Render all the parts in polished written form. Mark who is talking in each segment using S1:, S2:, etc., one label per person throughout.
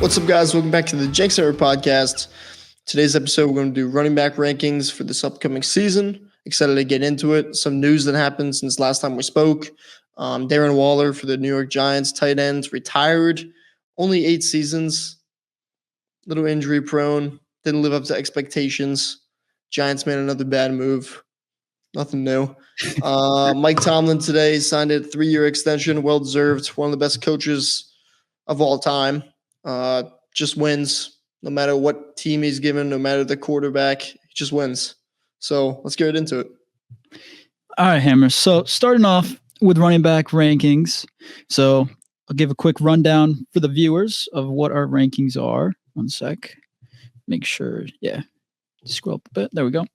S1: What's up, guys? Welcome back to the Jenks podcast. Today's episode, we're going to do running back rankings for this upcoming season. Excited to get into it. Some news that happened since last time we spoke. Darren Waller for the New York Giants, tight ends, retired. Only 8 seasons. Little injury prone. Didn't live up to expectations. Giants made another bad move. Nothing new. Mike Tomlin today signed a 3-year extension. Well-deserved. One of the best coaches of all time. Just wins no matter what team he's given, no matter the quarterback, he just wins. So let's get right into it.
S2: All right, Hammer. So starting off with running back rankings. So I'll give a quick rundown for the viewers of what our rankings are. One sec. Make sure. Yeah. Scroll up a bit. There we go.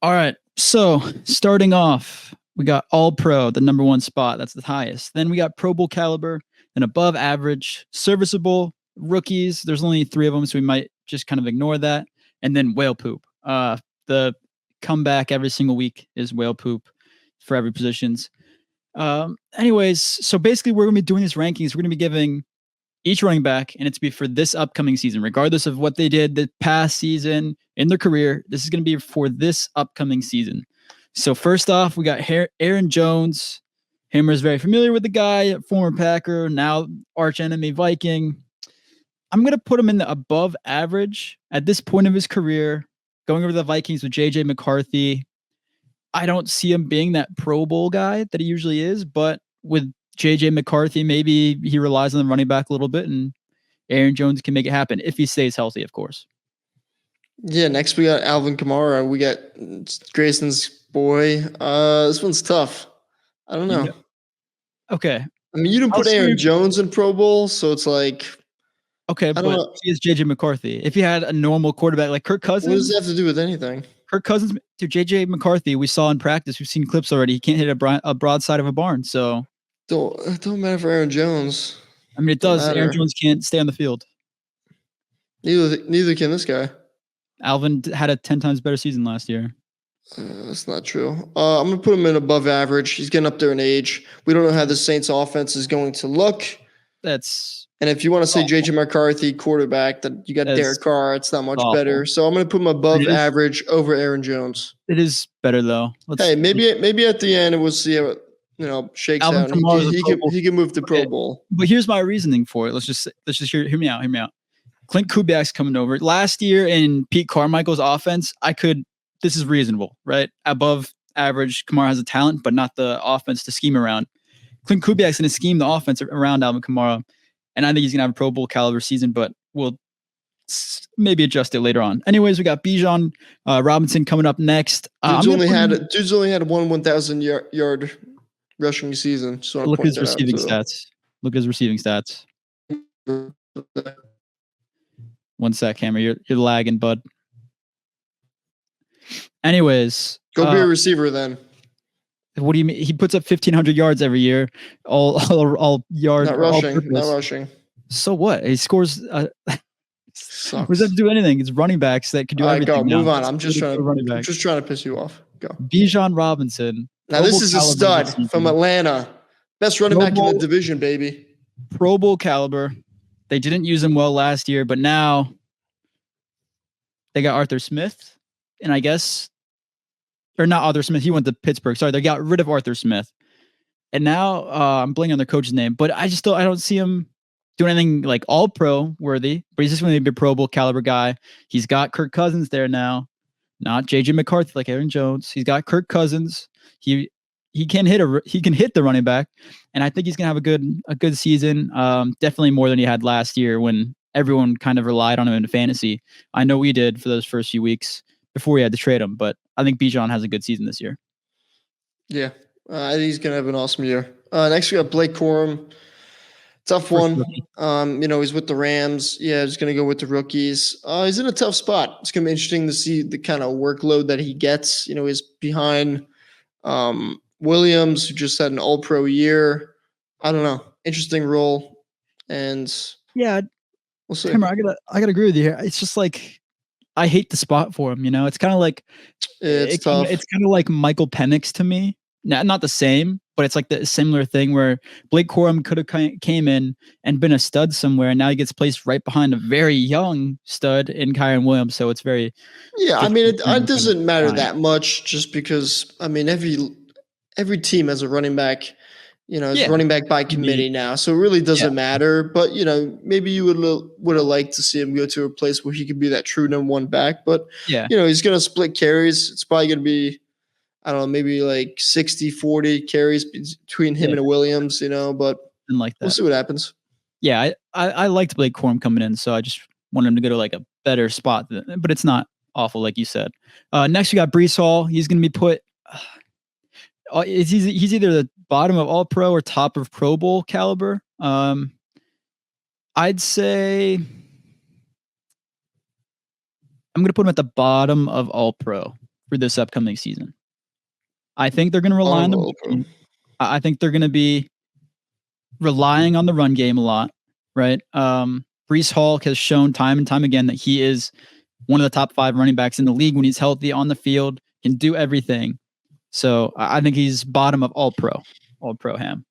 S2: All right. So starting off, we got All Pro, the number 1 spot. That's the highest. Then we got Pro Bowl caliber and above average, serviceable, rookies. There's only 3 of them, so we might just kind of ignore that. And then whale poop. The comeback every single week is whale poop for every positions. Anyways, so basically we're going to be doing these rankings. We're going to be giving each running back, and it's to be for this upcoming season, regardless of what they did the past season in their career. This is going to be for this upcoming season. So first off, we got Aaron Jones. Hammer's very familiar with the guy, former Packer, now arch enemy Viking. I'm going to put him in the above average at this point of his career, going over the Vikings with J.J. McCarthy. I don't see him being that Pro Bowl guy that he usually is, but with J.J. McCarthy, maybe he relies on the running back a little bit, and Aaron Jones can make it happen if he stays healthy, of course.
S1: Yeah, next we got Alvin Kamara. We got Grayson's boy. This one's tough. I don't know.
S2: Yeah. Okay.
S1: I mean, you didn't put Aaron Jones in Pro Bowl, so it's like...
S2: Okay, but he is J.J. McCarthy. If he had a normal quarterback like Kirk Cousins...
S1: What does that have to do with anything?
S2: Kirk Cousins... Dude, J.J. McCarthy, we saw in practice. We've seen clips already. He can't hit a broadside of a barn, so...
S1: It don't matter for Aaron Jones.
S2: I mean, it does. Aaron Jones can't stay on the field.
S1: Neither can this guy.
S2: Alvin had a 10 times better season last year.
S1: That's not true. I'm going to put him in above average. He's getting up there in age. We don't know how the Saints offense is going to look. And if you want to say J.J. McCarthy quarterback, then you got Derek Carr. It's not much better. So I'm going to put him above average over Aaron Jones.
S2: It is better though.
S1: Maybe at the end we'll see how it shakes out. He can move to Pro Bowl.
S2: But here's my reasoning for it. Let's just hear me out. Clint Kubiak's coming over. Last year in Pete Carmichael's offense, this is reasonable, right? Above average. Kamara has a talent, but not the offense to scheme around. Clint Kubiak's going to scheme the offense around Alvin Kamara. And I think he's going to have a Pro Bowl caliber season, but we'll maybe adjust it later on. Anyways, we got Bijan Robinson coming up next.
S1: Dude's only had one 1,000-yard rushing season. So
S2: look at his receiving stats. One sec, Hammer. You're lagging, bud. Anyways.
S1: Go be a receiver then.
S2: What do you mean? He puts up 1,500 yards every year. All yards.
S1: Not rushing.
S2: So what? He scores. What does that do anything? It's running backs that can do everything.
S1: Go. Move on. I'm just trying to piss you off. Go.
S2: Bijan Robinson.
S1: Now this is a stud from Atlanta. Best running back in the division, baby.
S2: Pro Bowl caliber. They didn't use him well last year, but now they got Arthur Smith, and I guess, or not Arthur Smith. He went to Pittsburgh. Sorry, they got rid of Arthur Smith, and now I'm blanking on their coach's name. But I don't see him doing anything like All Pro worthy. But he's just going to be a Pro Bowl caliber guy. He's got Kirk Cousins there now, not J.J. McCarthy like Aaron Jones. He's got Kirk Cousins. He can hit the running back, and I think he's gonna have a good season. Definitely more than he had last year when everyone kind of relied on him in fantasy. I know we did for those first few weeks before we had to trade him, but I think Bijan has a good season this year.
S1: Yeah, I think he's gonna have an awesome year. Next we got Blake Corum. Tough one. He's with the Rams. Yeah, he's gonna go with the rookies. He's in a tough spot. It's gonna be interesting to see the kind of workload that he gets. He's behind Williams, who just had an All-Pro year. I don't know. Interesting role. And
S2: yeah,
S1: we'll see.
S2: Hammer, I gotta agree with you here. It's just like I hate the spot for him. It's kind of like
S1: it's tough.
S2: It's kind of like Michael Penix to me. not the same, but it's like the similar thing where Blake Corum could have came in and been a stud somewhere, and now he gets placed right behind a very young stud in Kyron Williams. So it's very
S1: I mean, it
S2: difficult to
S1: doesn't matter
S2: find.
S1: that much just because, I mean, every team has a running back, it's
S2: Yeah.
S1: running back by committee now. So it really doesn't matter. But, maybe you would have liked to see him go to a place where he could be that true number one back. But,
S2: Yeah,
S1: he's going to split carries. It's probably going to be, I don't know, maybe like 60-40 carries between him and Williams, but
S2: and like that.
S1: we'll see what happens.
S2: Yeah, I liked Blake Corum coming in, so I just wanted him to go to like a better spot, but it's not awful like you said. Next we got Breece Hall. He's going to be put. He's either the bottom of All Pro or top of Pro Bowl caliber. I'd say I'm going to put him at the bottom of All Pro for this upcoming season. I think they're going to rely on the. I think they're going to be relying on the run game a lot, right? Breece Hall has shown time and time again that he is one of the top 5 running backs in the league when he's healthy on the field, can do everything. So I think he's bottom of All Pro Ham.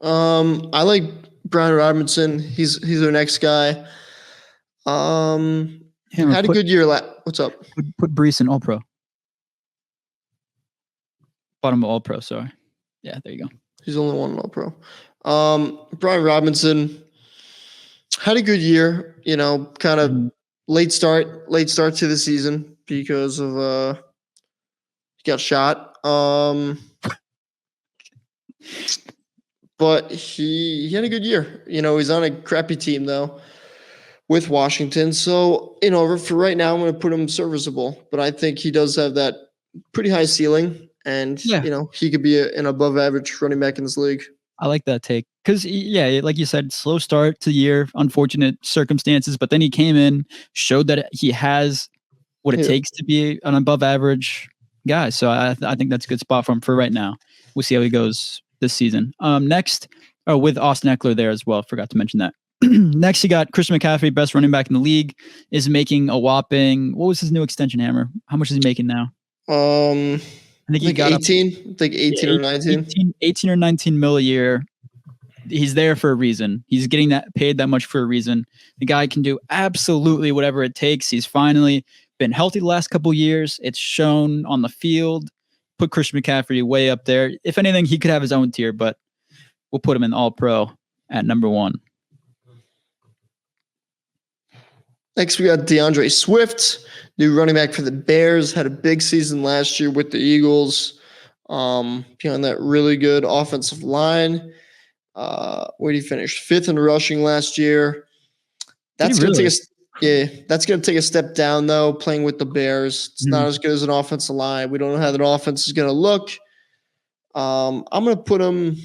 S1: I like Brian Robinson. He's our next guy. Had a good year. What's up?
S2: Put Breece in All Pro. Bottom of All Pro. Sorry. Yeah, there you go.
S1: He's the only one in All Pro. Brian Robinson had a good year. Kind of late start to the season because of he got shot. But he had a good year. He's on a crappy team though with Washington. So, for right now, I'm going to put him serviceable. But I think he does have that pretty high ceiling, and he could be an above average running back in this league.
S2: I like that take because like you said, slow start to the year, unfortunate circumstances, but then he came in, showed that he has what it takes to be an above average guy. So I think that's a good spot for him for right now. We'll see how he goes this season. Next, with Austin Eckler there as well. Forgot to mention that. Next, you got Christian McCaffrey, best running back in the league, is making a whopping. What was his new extension, Hammer? How much is he making now?
S1: I think he got 18. I think 18 or 19.
S2: 18 or 19 mil a year. He's there for a reason. He's getting that paid that much for a reason. The guy can do absolutely whatever it takes. He's finally been healthy the last couple of years. It's shown on the field. Put Christian McCaffrey way up there. If anything, he could have his own tier, but we'll put him in All Pro at number 1.
S1: Next, we got DeAndre Swift, new running back for the Bears. Had a big season last year with the Eagles. Behind that really good offensive line. Where did he finish? 5th in rushing last year. That's going to take a step down though. Playing with the Bears, it's not as good as an offensive line. We don't know how that offense is going to look. I'm going to put him.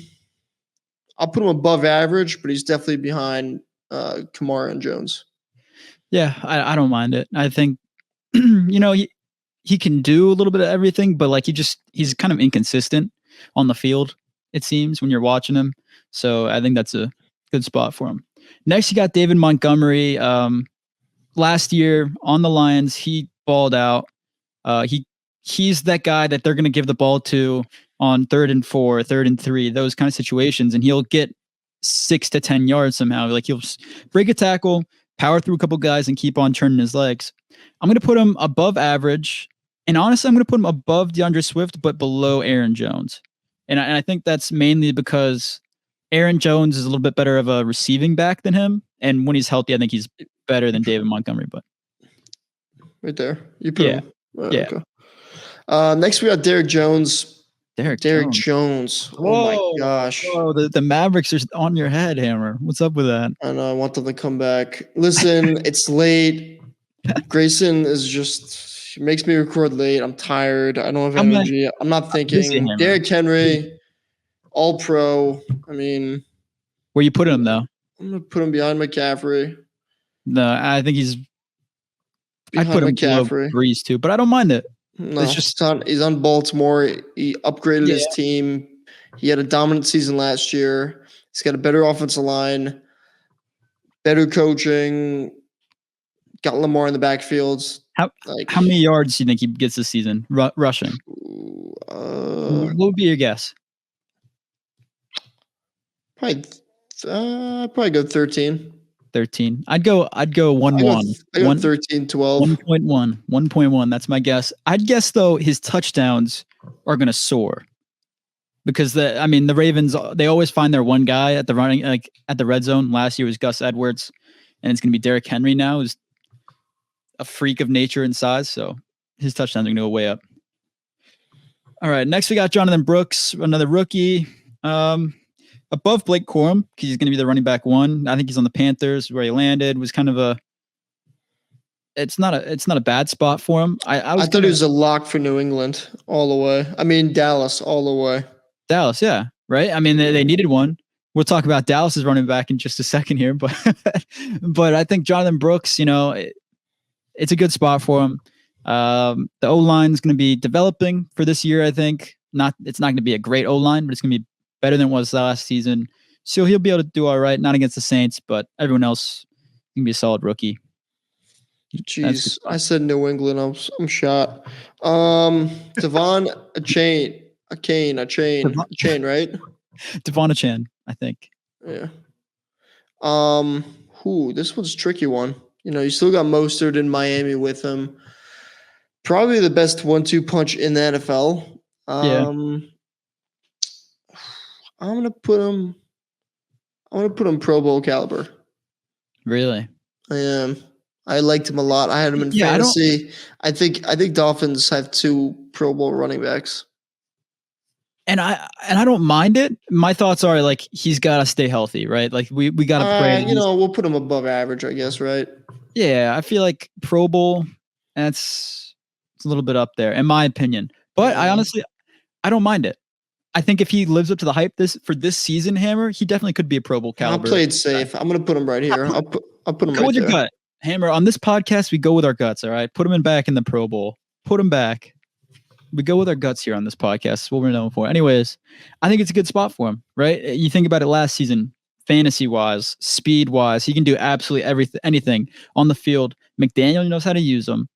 S1: I'll put him above average, but he's definitely behind Kamara and Jones.
S2: Yeah, I don't mind it. I think, he can do a little bit of everything, but like he's kind of inconsistent on the field, it seems, when you're watching him. So I think that's a good spot for him. Next, you got David Montgomery. Last year on the Lions, he balled out. He's that guy that they're going to give the ball to on 3rd and 4, 3rd and 3, those kind of situations, and he'll get 6 to 10 yards somehow. Like he'll break a tackle, power through a couple guys, and keep on turning his legs. I'm going to put him above average. And honestly, I'm going to put him above DeAndre Swift, but below Aaron Jones. And I think that's mainly because Aaron Jones is a little bit better of a receiving back than him. And when he's healthy, I think he's better than David Montgomery. But
S1: right there. You put him.
S2: Yeah.
S1: Okay. Next, we got Derrick Jones.
S2: Derrick
S1: Jones. Oh my gosh.
S2: Oh, the Mavericks are on your head, Hammer. What's up with that?
S1: I know. I want them to come back. Listen, it's late. Grayson is just makes me record late. I'm tired. I don't have energy. I'm not thinking. Derrick Henry, All Pro. I mean,
S2: where you put him though?
S1: I'm gonna put him behind McCaffrey.
S2: No, I think I'd put him below Breeze too, but I don't mind it.
S1: No, it's just he's on Baltimore. He upgraded his team. He had a dominant season last year. He's got a better offensive line, better coaching. Got Lamar in the backfields.
S2: How many yards do you think he gets this season rushing? What would be your guess?
S1: Probably go 13.
S2: 13. I'd go 1-1.
S1: I go 13, 12.
S2: 1.1. 1.1. That's my guess. I'd guess though his touchdowns are gonna soar. Because the Ravens, they always find their one guy at the red zone. Last year was Gus Edwards, and it's gonna be Derrick Henry now, who's a freak of nature and size. So his touchdowns are gonna go way up. All right, next we got Jonathan Brooks, another rookie. Above Blake Corum, because he's going to be the running back 1. I think he's on the Panthers where he landed. Was kind of it's not a bad spot for him. I thought
S1: he was a lock for New England all the way. I mean Dallas all the way.
S2: Dallas, yeah, right. I mean they needed one. We'll talk about Dallas's running back in just a second here, but I think Jonathan Brooks, it's a good spot for him. The O-line is going to be developing for this year. I think it's not going to be a great O-line, but it's going to be better than it was last season. So he'll be able to do all right, not against the Saints, but everyone else can be a solid rookie.
S1: Jeez, I said New England. I'm shot. Devon Achane, right?
S2: Devon Achane, I think.
S1: Yeah. This one's a tricky one. You still got Mostert in Miami with him. Probably the best 1-2 punch in the NFL.
S2: Yeah.
S1: I'm gonna put him Pro Bowl caliber.
S2: Really?
S1: I am. I liked him a lot. I had him in fantasy. I think Dolphins have 2 Pro Bowl running backs.
S2: And I don't mind it. My thoughts are like he's got to stay healthy, right? Like we got to pray.
S1: We'll put him above average, I guess, right?
S2: Yeah, I feel like Pro Bowl. It's a little bit up there, in my opinion. But I honestly don't mind it. I think if he lives up to the hype for this season, Hammer, he definitely could be a Pro Bowl caliber.
S1: I played safe. I'm going to put him right here. I'll put him
S2: go
S1: right
S2: with
S1: there.
S2: Your gut. Hammer, on this podcast, we go with our guts, all right? Put him back in the Pro Bowl. Put him back. We go with our guts here on this podcast. That's what we're known for. Anyways, I think it's a good spot for him, right? You think about it last season, fantasy-wise, speed-wise, he can do absolutely anything on the field. McDaniel knows how to use him.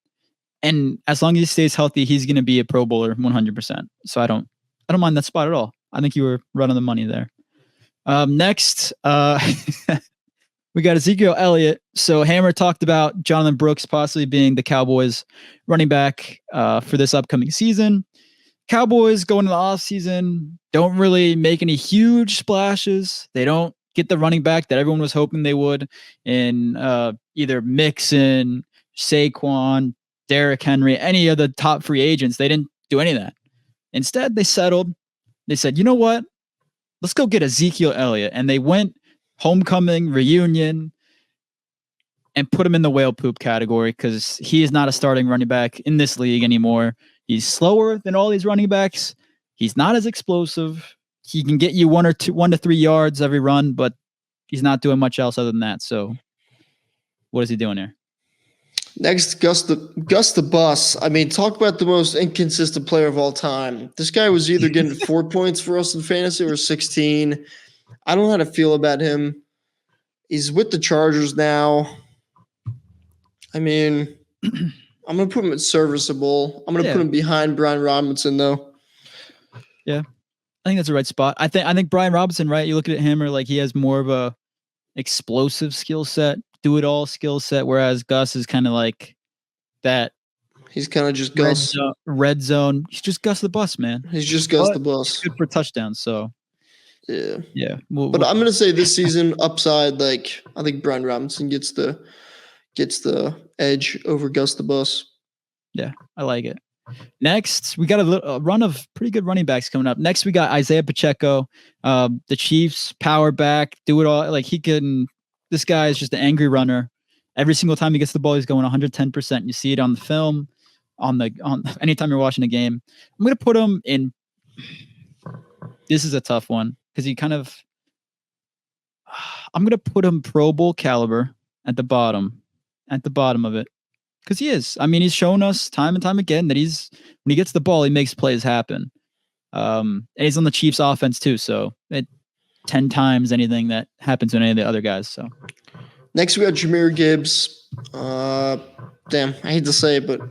S2: And as long as he stays healthy, he's going to be a Pro Bowler 100%. So I don't mind that spot at all. I think you were right on the money there. Next, we got Ezekiel Elliott. So Hammer talked about Jonathan Brooks possibly being the Cowboys running back for this upcoming season. Cowboys going into the offseason don't really make any huge splashes. They don't get the running back that everyone was hoping they would in either Mixon, Saquon, Derrick Henry, any of the top free agents. They didn't do any of that. Instead, they settled. They said, you know what? Let's go get Ezekiel Elliott. And they went homecoming, reunion, and put him in the whale poop category because he is not a starting running back in this league anymore. He's slower than all these running backs. He's not as explosive. He can get you 1 to 3 yards every run, but he's not doing much else other than that. So what is he doing here?
S1: Next, Gus the Bus. I mean, talk about the most inconsistent player of all time. This guy was either getting 4 points for us in fantasy or 16. I don't know how to feel about him. He's with the Chargers now. I mean, I'm going to put him at serviceable. I'm going to put him behind Brian Robinson, though.
S2: Yeah, I think that's the right spot. I think Brian Robinson, right? You look at him, or like he has more of a explosive skill set, do it all skill set, whereas Gus is kind of like that.
S1: He's kind of just Gus.
S2: Red zone. He's just Gus the Bus, man.
S1: He's just Gus the Bus.
S2: Good for touchdowns, so.
S1: Yeah. But I'm gonna say this season upside, like I think Brian Robinson gets the edge over Gus the Bus.
S2: Yeah, I like it. Next, we got a run of pretty good running backs coming up. Next, we got Isaiah Pacheco, the Chiefs power back, do it all. Like he can. This guy is just an angry runner. Every single time he gets the ball, he's going 110%. You see it on the film, on anytime you're watching a game. I'm gonna put him in. This is a tough one. Because he I'm going to put him Pro Bowl caliber at the bottom of it. Because he is. I mean, he's shown us time and time again that when he gets the ball, he makes plays happen. And he's on the Chiefs offense too. So 10 times anything that happens to any of the other guys. So
S1: next we got Jahmyr Gibbs. Damn, I hate to say it, but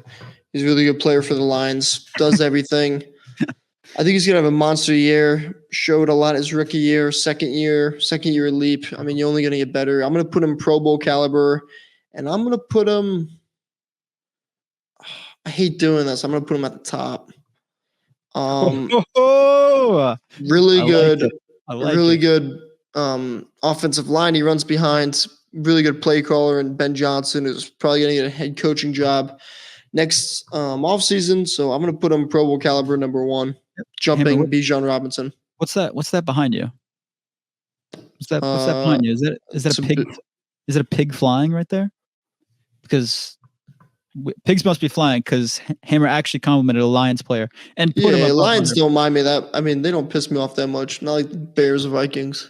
S1: he's a really good player for the Lions. Does everything. I think he's gonna have a monster year. Showed a lot his rookie year, second year leap. I mean, you're only gonna get better. I'm gonna put him Pro Bowl caliber, and I'm gonna put him. I hate doing this. I'm gonna put him at the top. Really good, really good offensive line. He runs behind. Really good play caller, and Ben Johnson is probably gonna get a head coaching job next offseason. So I'm gonna put him Pro Bowl caliber #1. Jumping Bijan Robinson.
S2: What's that behind you? What's that behind you? Is that a pig? Is it a pig flying right there? Because pigs must be flying because Hammer actually complimented a Lions player and put him up.
S1: Lions don't mind me that. I mean, they don't piss me off that much. Not like the Bears or Vikings.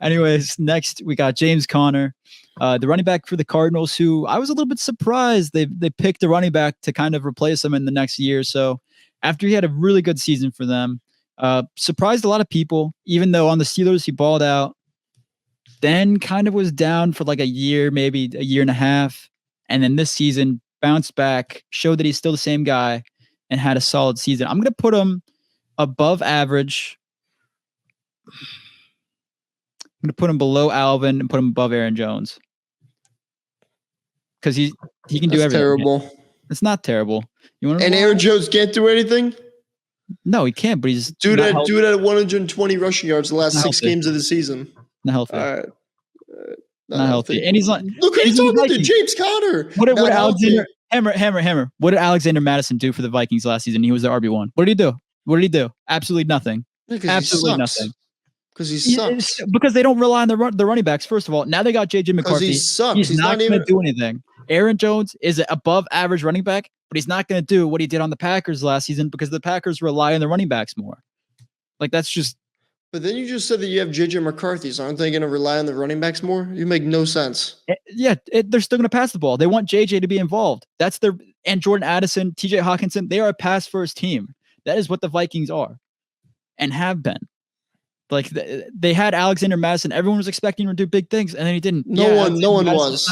S2: Anyways, next we got James Conner, the running back for the Cardinals, who I was a little bit surprised they picked a running back to kind of replace him in the next year or so. After he had a really good season for them, surprised a lot of people, even though on the Steelers he balled out, then kind of was down for like a year, maybe a year and a half. And then this season bounced back, showed that he's still the same guy and had a solid season. I'm going to put him above average. I'm going to put him below Alvin and put him above Aaron Jones. Because he can do everything.
S1: Terrible.
S2: It's not terrible.
S1: And Aaron Jones can't do anything?
S2: No, he can't, but he's
S1: dude at 120 rushing yards the last 6 games of the season.
S2: Not healthy.
S1: All right.
S2: Not healthy. And he's not.
S1: Look who he's talking to, James Conner.
S2: What did Alexander Hammer? What did Alexander Madison do for the Vikings last season? He was the RB1. What did he do? Absolutely nothing. Absolutely nothing.
S1: Because he sucks.
S2: Because they don't rely on the running backs. First of all, now they got JJ McCarthy.
S1: He sucks.
S2: He's not going to do anything. Aaron Jones is an above average running back, but he's not going to do what he did on the Packers last season because the Packers rely on the running backs more. Like that's just.
S1: But then you just said that you have JJ McCarthy, so aren't they going to rely on the running backs more? You make no sense.
S2: Yeah, they're still going to pass the ball. They want JJ to be involved. And Jordan Addison, TJ Hawkinson, they are a pass first team. That is what the Vikings are and have been. Like they had Alexander Madison. Everyone was expecting him to do big things, and then he didn't.
S1: No one was.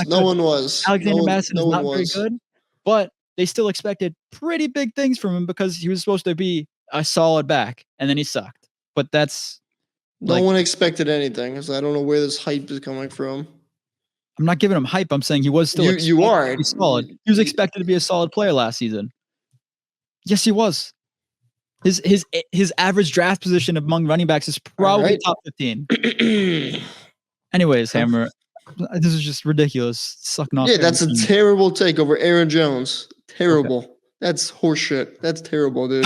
S2: Alexander Madison is not very good, but they still expected pretty big things from him because he was supposed to be a solid back, and then he sucked. But that's
S1: no one expected anything. Because I don't know where this hype is coming from.
S2: I'm not giving him hype. I'm saying he was still.
S1: You are.
S2: He's solid. He was expected to be a solid player last season. Yes, he was. His average draft position among running backs is probably top 15. Anyways, Hammer, this is just ridiculous. Sucking off.
S1: Yeah, that's a terrible take over Aaron Jones. Terrible. Okay. That's horseshit. That's terrible, dude.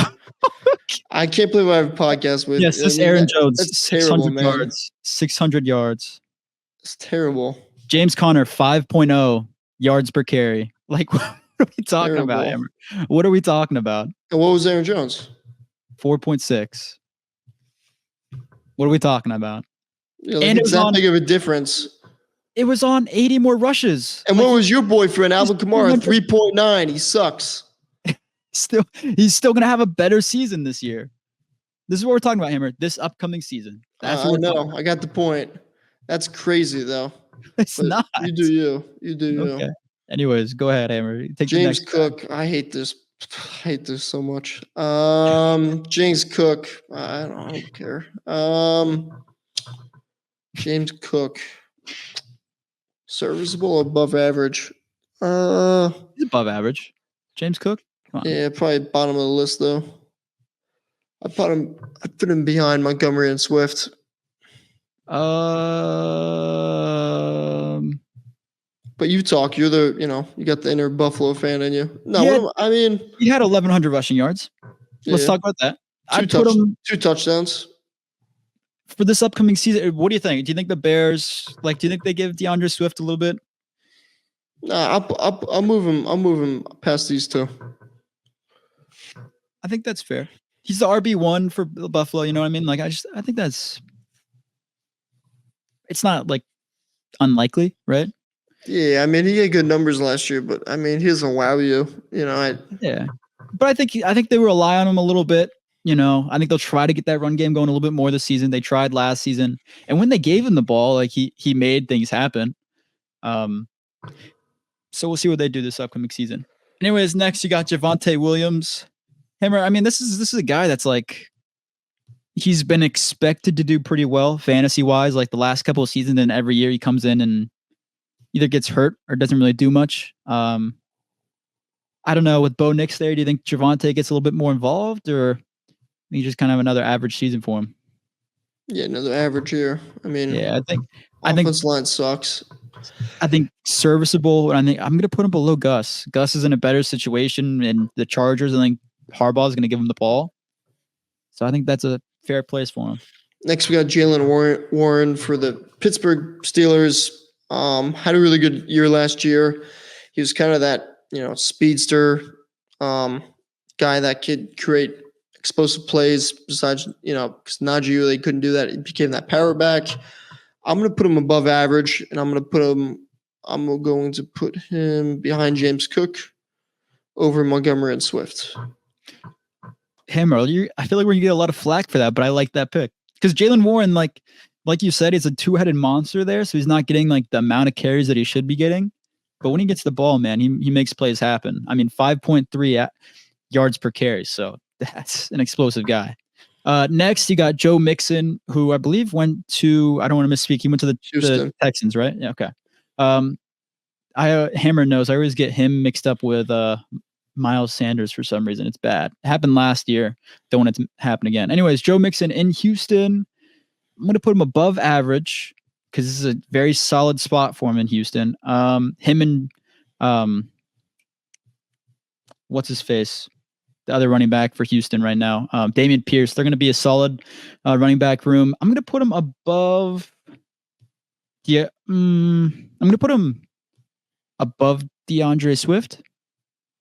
S1: I can't believe I have a podcast with.
S2: Yes, this Aaron Jones. That's 600 terrible, yards. 600 yards.
S1: It's terrible.
S2: James Conner, 5.0 yards per carry. Like, what are we talking about, Hammer? What are we talking about?
S1: And what was Aaron Jones?
S2: 4.6. What are we talking about?
S1: Yeah, like and it's that big of a difference.
S2: It was on 80 more rushes.
S1: And what was your boyfriend, Alvin Kamara? 3.9. He sucks.
S2: He's still going to have a better season this year. This is what we're talking about, Hammer. This upcoming season.
S1: That's what I got the point. That's crazy, though.
S2: It's not.
S1: You do you. You do you.
S2: Okay. Anyways, go ahead, Hammer.
S1: Take James Cook. I hate this. I hate this so much. James Cook. I don't care. James Cook. Serviceable, above average.
S2: He's above average. James Cook. Come on.
S1: Yeah, probably bottom of the list though. I put him behind Montgomery and Swift. But you talk. You're you got the inner Buffalo fan in you. No, I mean,
S2: he had 1,100 rushing yards. Let's talk about that.
S1: Two touchdowns
S2: for this upcoming season. What do you think? Do you think the Bears do you think they give DeAndre Swift a little bit?
S1: Nah, I'll move him. I'll move him past these two.
S2: I think that's fair. He's the RB1 for Buffalo. You know what I mean? Like I think that's. It's not like unlikely, right?
S1: Yeah, I mean he had good numbers last year, but I mean he doesn't wow you.
S2: Yeah, but I think they rely on him a little bit. I think they'll try to get that run game going a little bit more this season. They tried last season, and when they gave him the ball, like he made things happen. So we'll see what they do this upcoming season. Anyways, next you got Javonte Williams, Hammer, I mean, this is a guy that's like he's been expected to do pretty well fantasy wise, like the last couple of seasons, and every year he comes in and either gets hurt or doesn't really do much. I don't know, with Bo Nix there, do you think Javonte gets a little bit more involved, or you just kind of have another average season for him?
S1: Yeah, another average year. I mean,
S2: Yeah, I think
S1: offense line sucks.
S2: serviceable, and I think I'm going to put him below Gus. Gus is in a better situation in the Chargers. I think Harbaugh is going to give him the ball, so I think that's a fair place for him.
S1: Next, we got Jalen Warren for the Pittsburgh Steelers. Had a really good year last year. He was kind of that speedster guy that could create explosive plays. Besides, because Najee really couldn't do that, he became that power back. I'm going to put him above average, and I'm going to put him behind James Cook over Montgomery and Swift.
S2: Hammer, I feel like we're going to get a lot of flack for that, but I like that pick. Because Jalen Warren, like you said, he's a two-headed monster there, so he's not getting like the amount of carries that he should be getting. But when he gets the ball, man, he makes plays happen. I mean, 5.3 yards per carry, so that's an explosive guy. Next, you got Joe Mixon, who I believe went to, I don't want to misspeak, he went to the Texans, right? Yeah, okay. Hammer knows, I always get him mixed up with Miles Sanders for some reason. It's bad. It happened last year. Don't want it to happen again. Anyways, Joe Mixon in Houston. I'm going to put him above average because this is a very solid spot for him in Houston. Him and what's his face? The other running back for Houston right now, Damian Pierce. They're going to be a solid running back room. I'm going to put him above. Yeah, I'm going to put him above DeAndre Swift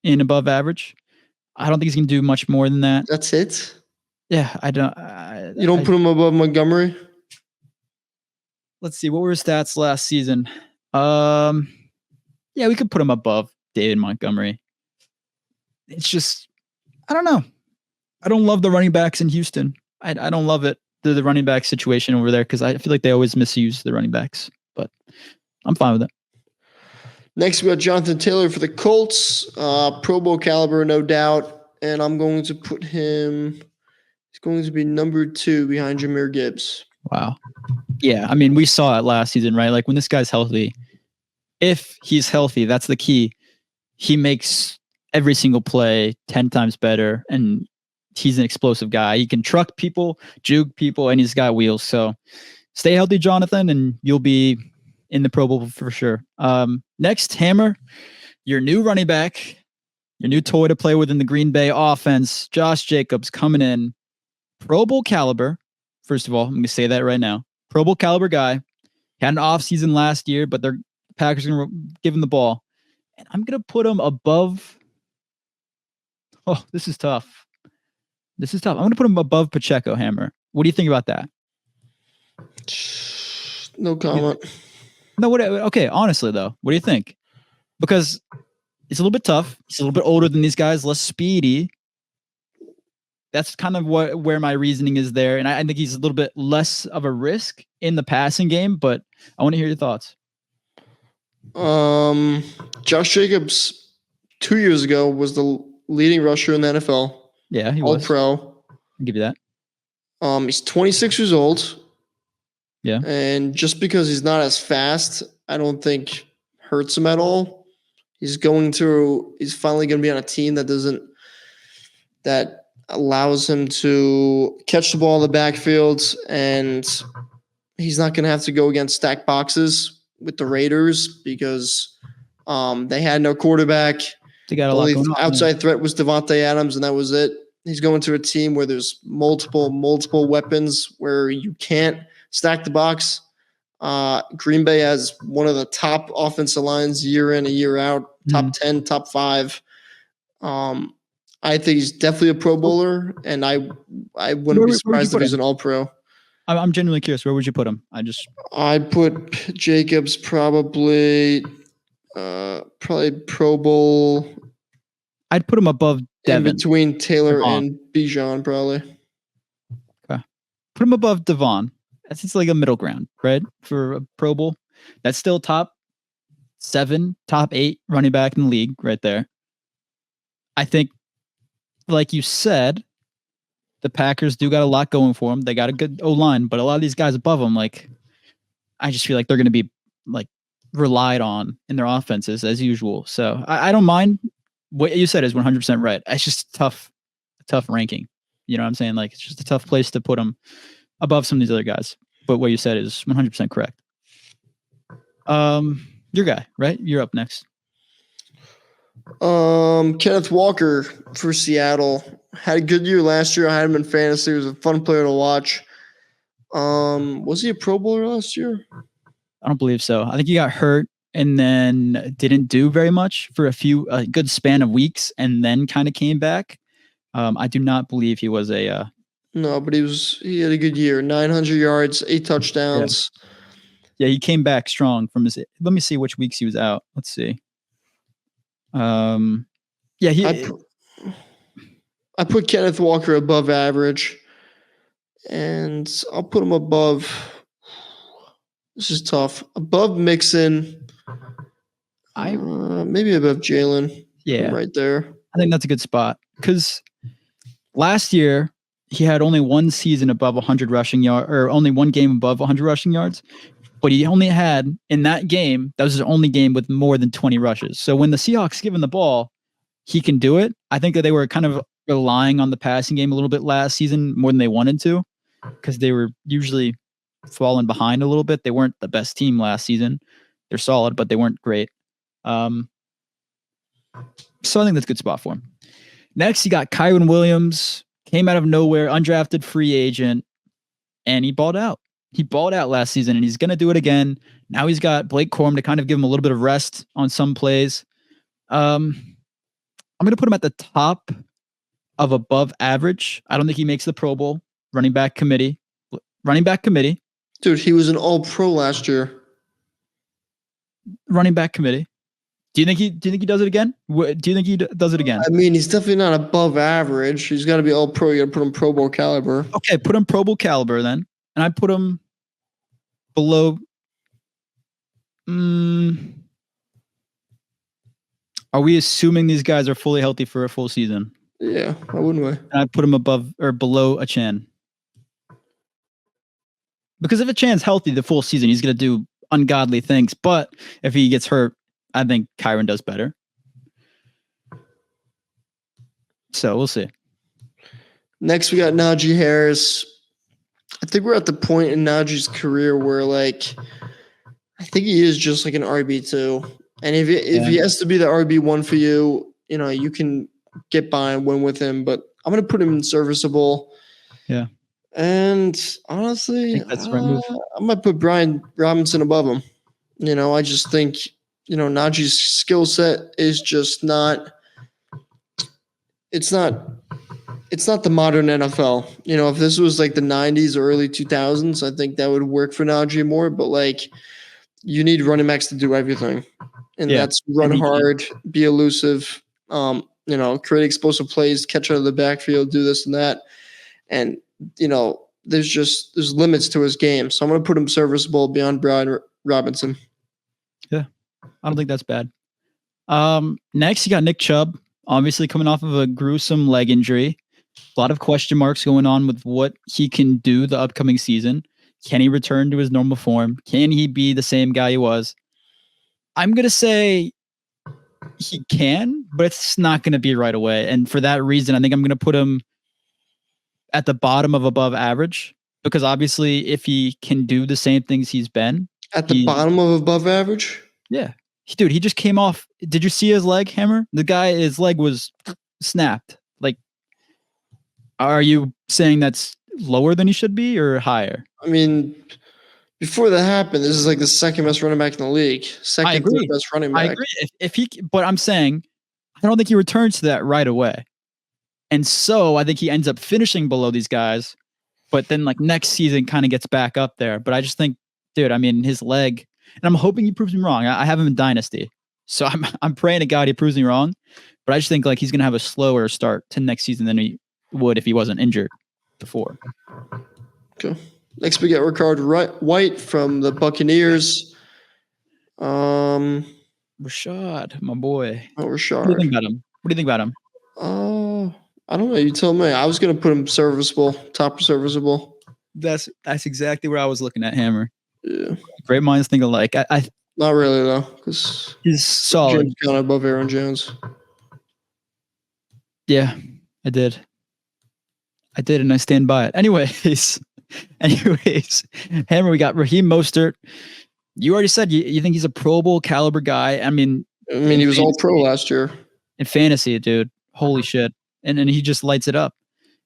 S2: in above average. I don't think he's going to do much more than that.
S1: That's it?
S2: Yeah, I don't.
S1: You don't put him above Montgomery?
S2: Let's see. What were his stats last season? Yeah, we could put him above David Montgomery. It's just, I don't know. I don't love the running backs in Houston. I don't love it, the running back situation over there, because I feel like they always misuse the running backs. But I'm fine with it.
S1: Next, we got Jonathan Taylor for the Colts. Pro Bowl caliber, no doubt. And I'm going to put him, he's going to be number 2 behind Jahmyr Gibbs.
S2: Wow. Yeah, I mean, we saw it last season, right? Like when this guy's healthy, if he's healthy, that's the key. He makes every single play 10 times better, and he's an explosive guy. He can truck people, juke people, and he's got wheels. So stay healthy, Jonathan, and you'll be in the Pro Bowl for sure. Next, Hammer, your new running back, your new toy to play with in the Green Bay offense, Josh Jacobs coming in. Pro Bowl caliber. First of all, I'm going to say that right now. Pro Bowl caliber guy. Had an off season last year, but the Packers are going to give him the ball. And I'm going to put him above. Oh, this is tough. I'm going to put him above Pacheco, Hammer. What do you think about that?
S1: No comment.
S2: No, okay, honestly, though, what do you think? Because it's a little bit tough. He's a little bit older than these guys, less speedy. That's kind of where my reasoning is there. And I think he's a little bit less of a risk in the passing game, but I want to hear your thoughts.
S1: Josh Jacobs 2 years ago was the leading rusher in the NFL.
S2: Yeah, he was.
S1: All-pro.
S2: I'll give you that.
S1: He's 26 years old.
S2: Yeah.
S1: And just because he's not as fast, I don't think hurts him at all. He's finally going to be on a team that allows him to catch the ball in the backfield, and he's not going to have to go against stacked boxes with the Raiders because they had no quarterback.
S2: They got
S1: the only outside threat was Devontae Adams, and that was it. He's going to a team where there's multiple weapons where you can't stack the box. Green Bay has one of the top offensive lines year in and year out, top 10, top 5. I think he's definitely a Pro Bowler, and I wouldn't be surprised if he's an All-Pro.
S2: I'm genuinely curious. Where would you put him?
S1: I'd put Jacobs probably Pro Bowl.
S2: I'd put him above Devin.
S1: In between Taylor and Bijan, probably.
S2: Okay. Put him above Devon. That's like a middle ground, right? For a Pro Bowl. That's still top 7, top 8 running back in the league right there. I think like you said, the Packers do got a lot going for them. They got a good O-line, but a lot of these guys above them, like, I just feel like they're going to be like relied on in their offenses as usual. So I don't mind. What you said is 100% right. It's just a tough ranking. You know what I'm saying? Like, it's just a tough place to put them above some of these other guys. But what you said is 100% correct. Your guy, right? You're up next.
S1: Kenneth Walker for Seattle had a good year last year. I had him in fantasy. He was a fun player to watch. Was he a Pro Bowler last year?
S2: I don't believe so. I think he got hurt and then didn't do very much for a good span of weeks, and then kind of came back. I do not believe he was a.
S1: No, but he had a good year. 900 yards, 8 touchdowns.
S2: Yeah, he came back strong from his. Let me see which weeks he was out. Let's see. Yeah,
S1: I put Kenneth Walker above average, and I'll put him above. This is tough. Above Mixon. Maybe above Jalen.
S2: Yeah,
S1: right there.
S2: I think that's a good spot because last year he had only one season above 100 rushing yards, or only one game above 100 rushing yards. But he only had in that game, that was his only game with more than 20 rushes. So when the Seahawks give him the ball, he can do it. I think that they were kind of relying on the passing game a little bit last season more than they wanted to, because they were usually falling behind a little bit. They weren't the best team last season. They're solid, but they weren't great. So I think that's a good spot for him. Next, you got Kyron Williams, came out of nowhere, undrafted free agent, and he balled out. He balled out last season, and he's going to do it again. Now he's got Blake Corum to kind of give him a little bit of rest on some plays. I'm going to put him at the top of above average. I don't think he makes the Pro Bowl. Running back committee.
S1: Dude, he was an All-Pro last year.
S2: Running back committee. Do you think he does it again? Do you think he does it again?
S1: I mean, he's definitely not above average. He's got to be All-Pro. You got to put him Pro Bowl caliber.
S2: Okay, put him Pro Bowl caliber then, and I put him below. Are we assuming these guys are fully healthy for a full season?
S1: Yeah, I wouldn't.
S2: And I put him above or below Achane. Because if Achane's healthy the full season, he's going to do ungodly things. But if he gets hurt, I think Kyron does better. So we'll see. Next,
S1: we got Najee Harris. I think we're at the point in Najee's career where, like, I think he is just like an RB2. And if he has to be the RB1 for you, you know, you can get by and win with him. But I'm going to put him in serviceable.
S2: Yeah.
S1: And honestly,
S2: that's the right move.
S1: I might put Brian Robinson above him. You know, I just think, you know, Najee's skill set is just not – it's not the modern NFL. You know, if this was like the 90s or early 2000s, I think that would work for Najee more. But, like, you need running backs to do everything. And that's run hard, be elusive, you know, create explosive plays, catch out of the backfield, do this and that. And, you know, there's limits to his game. So I'm going to put him serviceable beyond Brian Robinson.
S2: Yeah, I don't think that's bad. Next, you got Nick Chubb, obviously coming off of a gruesome leg injury. A lot of question marks going on with what he can do the upcoming season. Can he return to his normal form? Can he be the same guy he was? I'm going to say he can, but it's not going to be right away. And for that reason, I think I'm going to put him at the bottom of above average, because obviously if he can do the same things he's been.
S1: At the bottom of above average?
S2: Yeah. Dude, he just came off. Did you see his leg, Hammer? His leg was snapped. Like, are you saying that's lower than he should be or higher?
S1: I mean, before that happened, this is like the second best running back in the league. Second best running back.
S2: I agree. But I'm saying, I don't think he returns to that right away. And so I think he ends up finishing below these guys, but then like next season kind of gets back up there. But I just think, dude, I mean, his leg, and I'm hoping he proves me wrong. I have him in Dynasty, so I'm praying to God he proves me wrong. But I just think like he's gonna have a slower start to next season than he would if he wasn't injured before.
S1: Okay. Next we got Ricard White from the Buccaneers.
S2: Rashad, my boy.
S1: Oh, Rashad.
S2: What do you think about him?
S1: I don't know. You tell me. I was gonna put him serviceable, top serviceable.
S2: That's exactly where I was looking at, Hammer.
S1: Yeah.
S2: Great minds think alike. I
S1: Not really though, because
S2: he's solid.
S1: James Conner above Aaron Jones.
S2: Yeah, I did, and I stand by it. Anyways, Hammer, we got Raheem Mostert. You already said you think he's a Pro Bowl caliber guy. I mean,
S1: he was all pro last year.
S2: In fantasy, dude. Holy shit. And he just lights it up.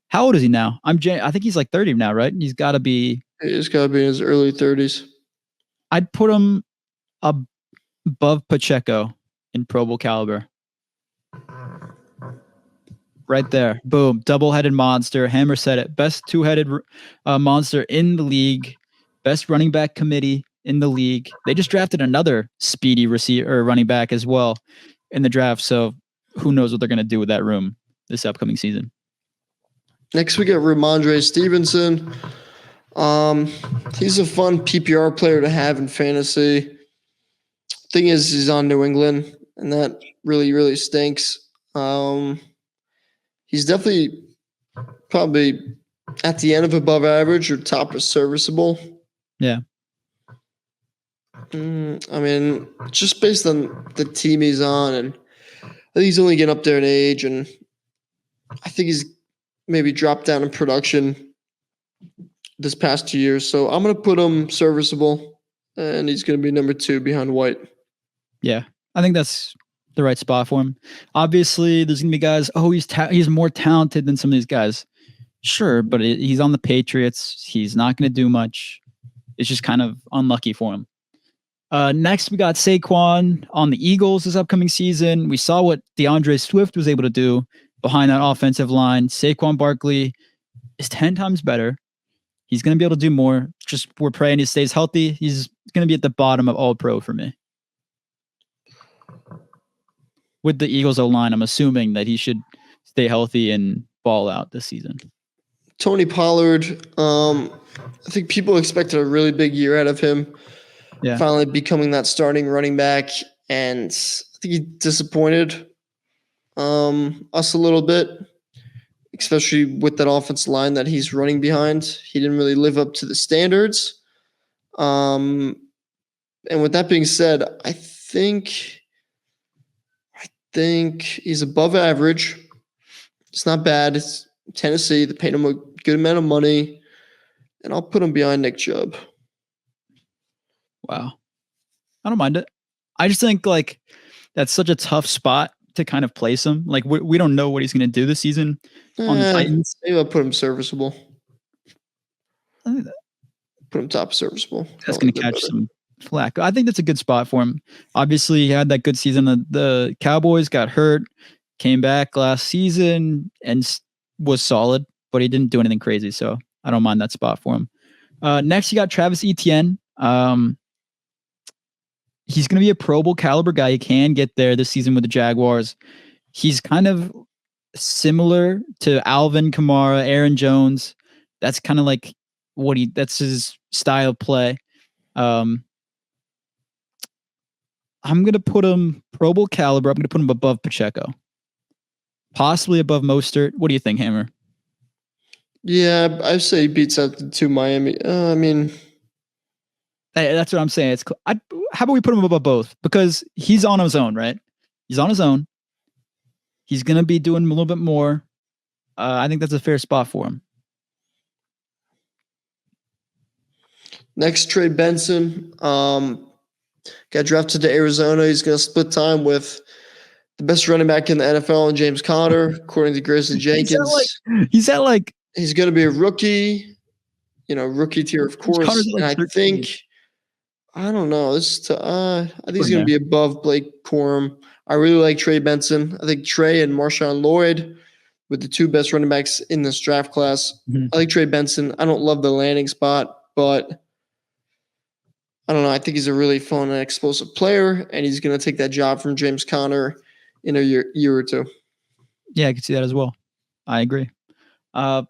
S2: How old is he now? I think he's like 30 now, right? He's got to be
S1: in his early 30s.
S2: I'd put him above Pacheco in Pro Bowl caliber. Right there. Boom. Double-headed monster. Hammer said it. Best two-headed monster in the league. Best running back committee in the league. They just drafted another speedy receiver or running back as well in the draft. So who knows what they're going to do with that room this upcoming season.
S1: Next, we got Ramondre Stevenson. He's a fun PPR player to have in fantasy. Thing is, he's on New England, and that really, really stinks. He's definitely probably at the end of above average or top of serviceable.
S2: Yeah.
S1: Just based on the team he's on, and I think he's only getting up there in age, and I think he's maybe dropped down in production this past 2 years. So I'm going to put him serviceable, and he's going to be number 2 behind White.
S2: Yeah, I think that's the right spot for him. Obviously, there's going to be guys, he's more talented than some of these guys. Sure, but he's on the Patriots. He's not going to do much. It's just kind of unlucky for him. Next, we got Saquon on the Eagles this upcoming season. We saw what DeAndre Swift was able to do behind that offensive line. Saquon Barkley is 10 times better. He's going to be able to do more. Just we're praying he stays healthy. He's going to be at the bottom of all pro for me. With the Eagles O-line, I'm assuming that he should stay healthy and ball out this season.
S1: Tony Pollard, I think people expected a really big year out of him.
S2: Yeah.
S1: Finally becoming that starting running back, and I think he disappointed us a little bit, especially with that offensive line that he's running behind. He didn't really live up to the standards. And with that being said, I think he's above average. It's not bad. It's Tennessee. They paid him a good amount of money, and I'll put him behind Nick Chubb.
S2: Wow. I don't mind it. I just think like that's such a tough spot to kind of place him. Like we don't know what he's going to do this season on the Titans.
S1: Maybe I'll put him serviceable.
S2: I think that,
S1: put him top serviceable.
S2: That's going to catch some flack. I think that's a good spot for him. Obviously, he had that good season. The Cowboys got hurt, came back last season, and was solid, but he didn't do anything crazy. So I don't mind that spot for him. Next, you got Travis Etienne. He's going to be a Pro Bowl caliber guy. He can get there this season with the Jaguars. He's kind of similar to Alvin Kamara, Aaron Jones. That's kind of like that's his style of play. I'm going to put him Pro Bowl caliber. I'm going to put him above Pacheco. Possibly above Mostert. What do you think, Hammer?
S1: Yeah, I say he beats out the 2 Miami.
S2: That's what I'm saying. How about we put him above both? Because he's on his own, right? He's on his own. He's going to be doing a little bit more. I think that's a fair spot for him.
S1: Next, Trey Benson. Got drafted to Arizona. He's going to split time with the best running back in the NFL, James Conner, according to Grizzly Jenkins.
S2: He's
S1: going to be a rookie, rookie tier, of course. And I think, I don't know. I think he's going to be above Blake Corum. I really like Trey Benson. I think Trey and Marshawn Lloyd with the 2 best running backs in this draft class. Mm-hmm. I like Trey Benson. I don't love the landing spot, but I don't know. I think he's a really fun and explosive player, and he's going to take that job from James Conner in a year or 2.
S2: Yeah, I can see that as well. I agree. But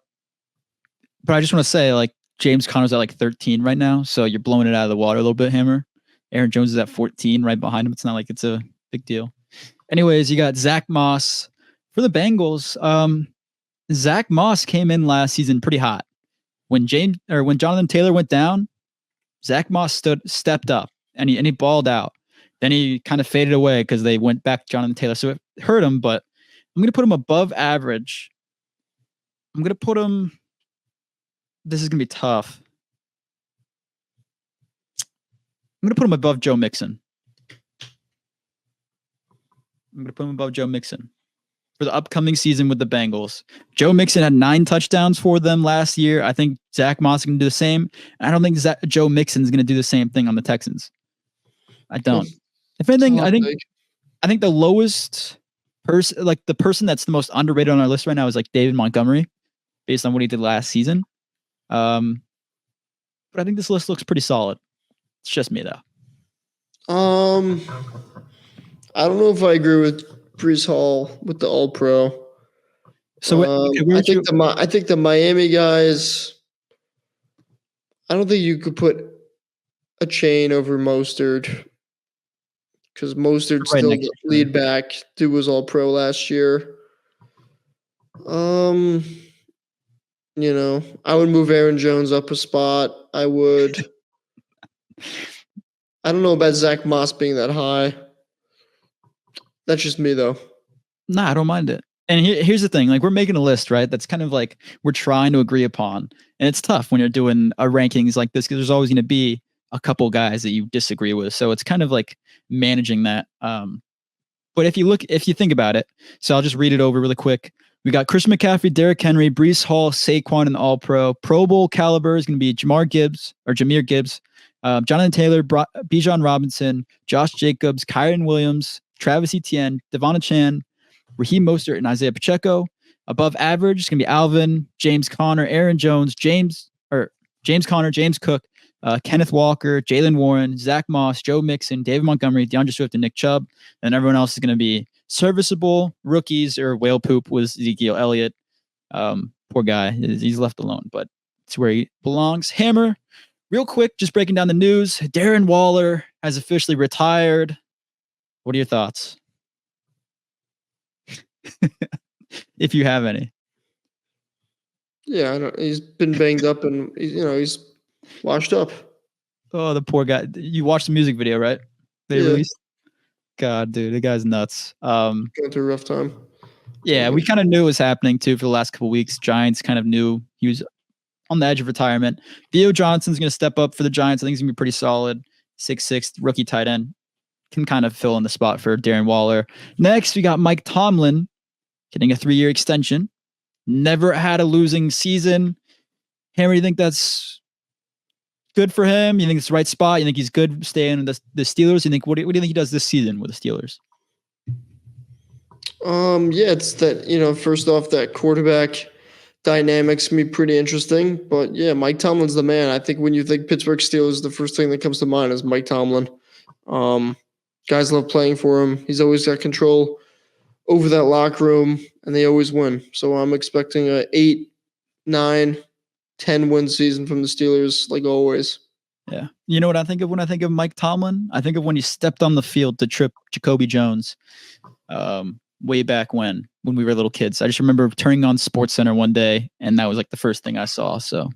S2: I just want to say, like, James Conner's at like 13 right now, so you're blowing it out of the water a little bit, Hammer. Aaron Jones is at 14 right behind him. It's not like it's a big deal. Anyways, you got Zach Moss for the Bengals. Zach Moss came in last season pretty hot. When Jonathan Taylor went down, Zach Moss stepped up and he balled out. Then he kind of faded away because they went back to Jonathan Taylor. So it hurt him, but I'm going to put him above average. I'm going to put him. This is going to be tough. I'm going to put him above Joe Mixon. For the upcoming season with the Bengals. Joe Mixon had 9 touchdowns for them last year. I think Zach Moss is going to do the same. I don't think Joe Mixon is going to do the same thing on the Texans. I don't. If anything, I think the lowest person, like the person that's the most underrated on our list right now is like David Montgomery, based on what he did last season. But I think this list looks pretty solid. It's just me though.
S1: I don't know if I agree with Breece Hall with the All-Pro.
S2: So
S1: I think the Miami guys. I don't think you could put a chain over Mostert because Mostert's still the lead back. Dude was All-Pro last year. I would move Aaron Jones up a spot. I would. I don't know about Zach Moss being that high. That's just me, though.
S2: Nah, I don't mind it. And here's the thing. Like, we're making a list, right? That's kind of like we're trying to agree upon. And it's tough when you're doing a rankings like this because there's always going to be a couple guys that you disagree with. So it's kind of like managing that. But if you think about it, so I'll just read it over really quick. We got Christian McCaffrey, Derrick Henry, Breece Hall, Saquon, and All-Pro. Pro Bowl caliber is going to be Jahmyr Gibbs, Jonathan Taylor, Bijan Robinson, Josh Jacobs, Kyren Williams, Travis Etienne, Devon Chan, Raheem Mostert, and Isaiah Pacheco. Above average is going to be Alvin, James Conner, Aaron Jones, James Conner, James Cook, Kenneth Walker, Jalen Warren, Zach Moss, Joe Mixon, David Montgomery, DeAndre Swift, and Nick Chubb. And everyone else is going to be serviceable rookies or whale poop with Ezekiel Elliott. Poor guy. He's left alone, but it's where he belongs. Hammer, real quick, just breaking down the news. Darren Waller has officially retired. What are your thoughts? If you have any.
S1: Yeah, I don't, he's been banged up and he's washed up.
S2: Oh, the poor guy. You watched the music video, right? They released. God, dude, the guy's nuts.
S1: Going through a rough time.
S2: Yeah, we kind of knew it was happening too for the last couple of weeks. Giants kind of knew he was on the edge of retirement. Theo Johnson's going to step up for the Giants. I think he's going to be pretty solid. 6'6", rookie tight end. Can kind of fill in the spot for Darren Waller. Next, we got Mike Tomlin getting a 3-year extension. Never had a losing season. Hammer, you think that's good for him? You think it's the right spot? You think he's good staying in the Steelers? You think what do you think he does this season with the Steelers?
S1: Yeah, it's that, first off, that quarterback dynamics can be pretty interesting. But yeah, Mike Tomlin's the man. I think when you think Pittsburgh Steelers, the first thing that comes to mind is Mike Tomlin. Guys love playing for him. He's always got control over that locker room, and they always win. So I'm expecting a 8, 9, 10 win season from the Steelers, like always.
S2: Yeah. You know what I think of when I think of Mike Tomlin? I think of when he stepped on the field to trip Jacoby Jones way back when we were little kids. I just remember turning on SportsCenter one day, and that was like the first thing I saw. So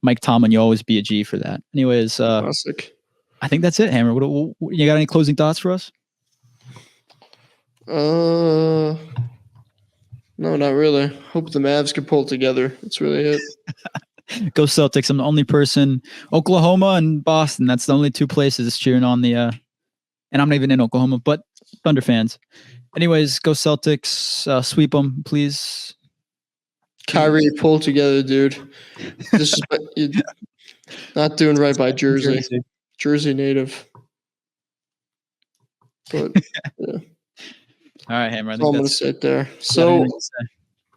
S2: Mike Tomlin, you always be a G for that. Anyways,
S1: classic.
S2: I think that's it, Hammer. What, you got any closing thoughts for us?
S1: No, not really. Hope the Mavs can pull together. That's really it.
S2: Go Celtics. I'm the only person. Oklahoma and Boston. That's the only 2 places cheering on the and I'm not even in Oklahoma, but Thunder fans. Anyways, go Celtics. Sweep them, please.
S1: Kyrie, pull together, dude. This is you're not doing right by Jersey. Jersey native. But yeah.
S2: All right, Hammer.
S1: I'm going to sit there. So,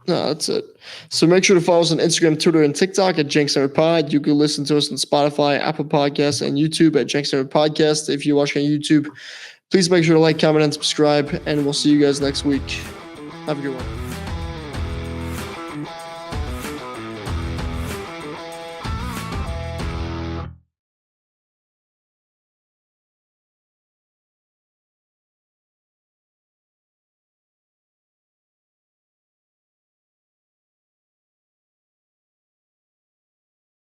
S1: no, that's it. So make sure to follow us on Instagram, Twitter, and TikTok at Jenks Pod. You can listen to us on Spotify, Apple Podcasts, and YouTube at Jenks Podcast. If you're watching on YouTube, please make sure to like, comment, and subscribe, and we'll see you guys next week. Have a good one.